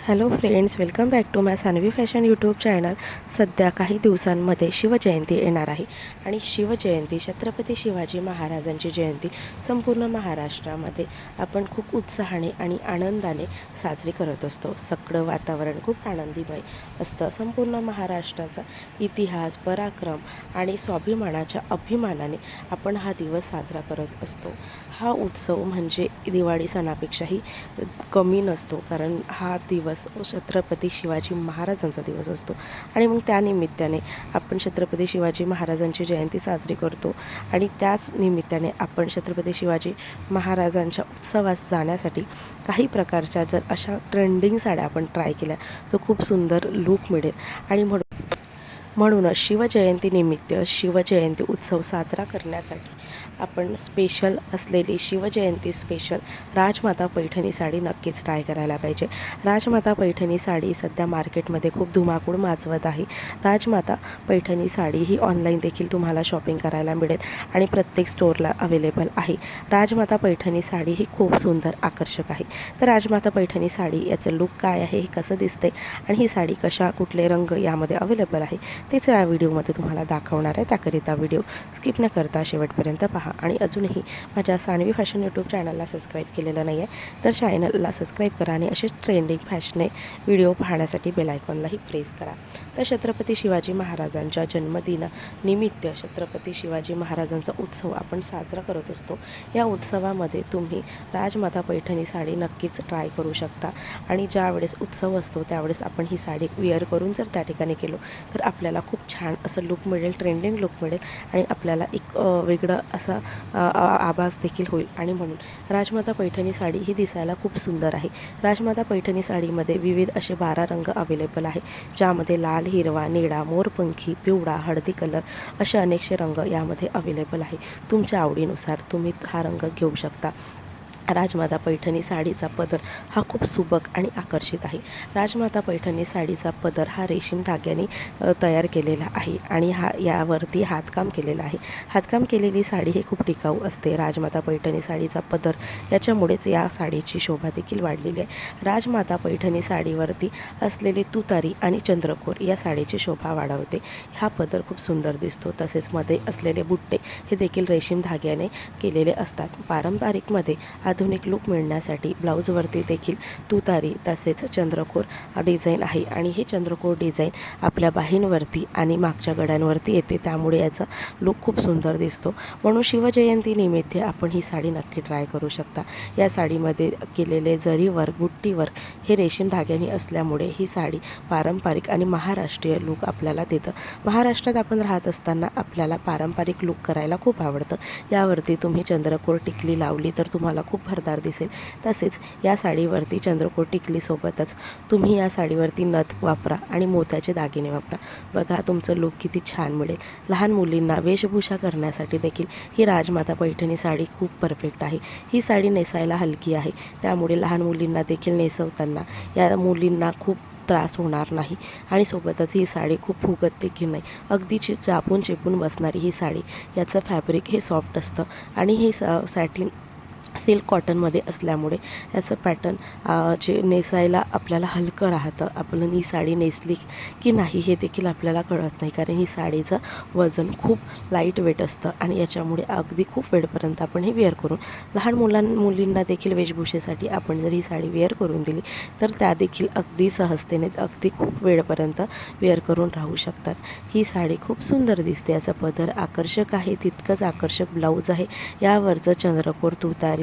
Hello friends, welcome back to my Sanvi fashion YouTube channel. सध्या काही दिवसांमध्ये शिवजयंती येणार आहे आणि शिवजयंती, छत्रपती शिवाजी महाराजांची जयंती संपूर्ण महाराष्ट्रामध्ये आपण खूप उत्साहाने आणि आनंदाने साजरी करत असतो. सगळं वातावरण खूप आनंदीमय असतं. संपूर्ण महाराष्ट्राचा इतिहास, पराक्रम आणि स्वाभिमानाच्या अभिमानाने आपण हा दिवस साजरा करत असतो. हा उत्सव म्हणजे दिवाळी सणापेक्षाही कमी नसतो, कारण हा दिवस छत्रपती शिवाजी महाराजांचा दिवस असतो आणि मग त्यानिमित्ताने आपण छत्रपती शिवाजी महाराजांची जयंती साजरी करतो. आणि त्याच निमित्ताने आपण छत्रपती शिवाजी महाराजांच्या उत्सवास जाण्यासाठी काही प्रकारच्या जर अशा ट्रेंडिंग साड्या आपण ट्राय केल्या तर खूप सुंदर लूक मिळेल. आणि म्हणूनच शिवजयंतीनिमित्त शिवजयंती उत्सव साजरा करण्यासाठी आपण स्पेशल असलेली शिवजयंती स्पेशल राजमाता पैठणी साडी नक्कीच ट्राय करायला पाहिजे. राजमाता पैठणी साडी सध्या मार्केटमध्ये खूप धुमाकूळ माजवत आहे. राजमाता पैठणी साडी ही ऑनलाईन देखील तुम्हाला शॉपिंग करायला मिळेल आणि प्रत्येक स्टोअरला अवेलेबल आहे. राजमाता पैठणी साडी ही खूप सुंदर आकर्षक आहे. तर राजमाता पैठणी साडी याचं लुक काय आहे, हे कसं दिसते आणि ही साडी कुठले रंग यामध्ये अवेलेबल आहे तेच या व्हिडिओमध्ये तुम्हाला दाखवणार आहे. त्याकरिता व्हिडिओ स्किप न करता शेवटपर्यंत पहा. आणि अजूनही माझ्या सानवी फॅशन यूट्यूब चॅनलला सबस्क्राईब केलेलं नाही आहे तर चॅनलला सबस्क्राईब करा आणि असेच ट्रेंडिंग फॅशने व्हिडिओ पाहण्यासाठी बेल आयकॉनलाही प्रेस करा. तर छत्रपती शिवाजी महाराजांच्या जन्मदिनानिमित्त छत्रपती शिवाजी महाराजांचा उत्सव आपण साजरा करत असतो. या उत्सवामध्ये तुम्ही राजमाता पैठणी साडी नक्कीच ट्राय करू शकता. आणि ज्यावेळेस उत्सव असतो त्यावेळेस आपण ही साडी वेअर करून जर त्या ठिकाणी केलो तर आपल्याला खूप छान असं लुक मिळेल, ट्रेंडिंग लुक मिळेल आणि आपल्याला एक वेगळं असा आभास देखील होईल. आणि म्हणून राजमाता पैठणी साडी ही दिसायला खूप सुंदर आहे. राजमाता पैठणी साडीमध्ये विविध असे 12 रंग अवेलेबल आहे, ज्यामध्ये लाल, हिरवा, निळा, मोरपंखी, पिवळा, हळदी कलर असे अनेकसे रंग यामध्ये अवेलेबल आहे. तुमच्या आवडीनुसार तुम्ही हा रंग घेऊ शकता. राजमाता पैठणी साडीचा पदर हा खूप सुबक आणि आकर्षित आहे. राजमाता पैठणी साडीचा पदर हा रेशीम धाग्याने तयार केलेला आहे आणि यावरती हातकाम केलेलं आहे. हातकाम केलेली साडी ही खूप टिकाऊ असते. राजमाता पैठणी साडीचा पदर याच्यामुळेच या साडीची शोभा देखील वाढलेली आहे. राजमाता पैठणी साडीवरती असलेली तुतारी आणि चंद्रकोर या साडीची शोभा वाढवते. हा पदर खूप सुंदर दिसतो. तसेच मध्ये असलेले बुट्टे हे देखील रेशीम धाग्याने केलेले असतात. पारंपरिकमध्ये आधुनिक लुक मिळण्यासाठी ब्लाऊजवरती देखील तुतारी तसेच चंद्रकोर डिझाईन आहे आणि हे चंद्रकोर डिझाईन आपल्या बाहींवरती आणि मागच्या गड्यांवरती येते, त्यामुळे याचा लुक खूप सुंदर दिसतो. म्हणून शिवजयंतीनिमित्त आपण ही साडी नक्की ट्राय करू शकता. या साडीमध्ये केलेले जरी वर्क, बुट्टी वर्क हे रेशीम धाग्याने असल्यामुळे ही साडी पारंपरिक आणि महाराष्ट्रीय लुक आपल्याला देतं. महाराष्ट्रात आपण राहत असताना आपल्याला पारंपरिक लुक करायला खूप आवडतं. यावरती तुम्ही चंद्रकोर टिकली लावली तर तुम्हाला खूप भरदार दिसेल. तसेच या साडीवरती चंद्रकोर टिकलीसोबतच तुम्ही या साडीवरती नथ वापरा आणि मोत्याचे दागिने वापरा. बघा तुमचं लुक किती छान मिळेल. लहान मुलींना वेशभूषा करण्यासाठी देखील ही राजमाता पैठणी साडी खूप परफेक्ट आहे. ही साडी नेसायला हलकी आहे, त्यामुळे लहान मुलींना देखील नेसवताना या मुलींना खूप त्रास होणार नाही आणि सोबतच ही साडी खूप फुगत देखील नाही. अगदी चापून चेपून बसणारी ही साडी. याचं फॅब्रिक हे सॉफ्ट असतं आणि हे सॅटिन सिल्क कॉटनमध्ये असल्यामुळे याचं पॅटर्न जे नेसायला आपल्याला हलकं राहतं. आपण ही साडी नेसली की नाही हे देखील आपल्याला कळत नाही, कारण ही साडीचं वजन खूप लाईट वेट असतं आणि याच्यामुळे अगदी खूप वेळपर्यंत आपण हे वेअर करून लहान मुलींना देखील वेशभूषेसाठी आपण जर ही साडी वेअर करून दिली तर त्या देखील अगदी सहजतेने अगदी खूप वेळपर्यंत वेअर करून राहू शकतात. ही साडी खूप सुंदर दिसते. याचा पदर आकर्षक आहे, तितकंच आकर्षक ब्लाऊज आहे. यावरचं चंद्रकोर, तुतारी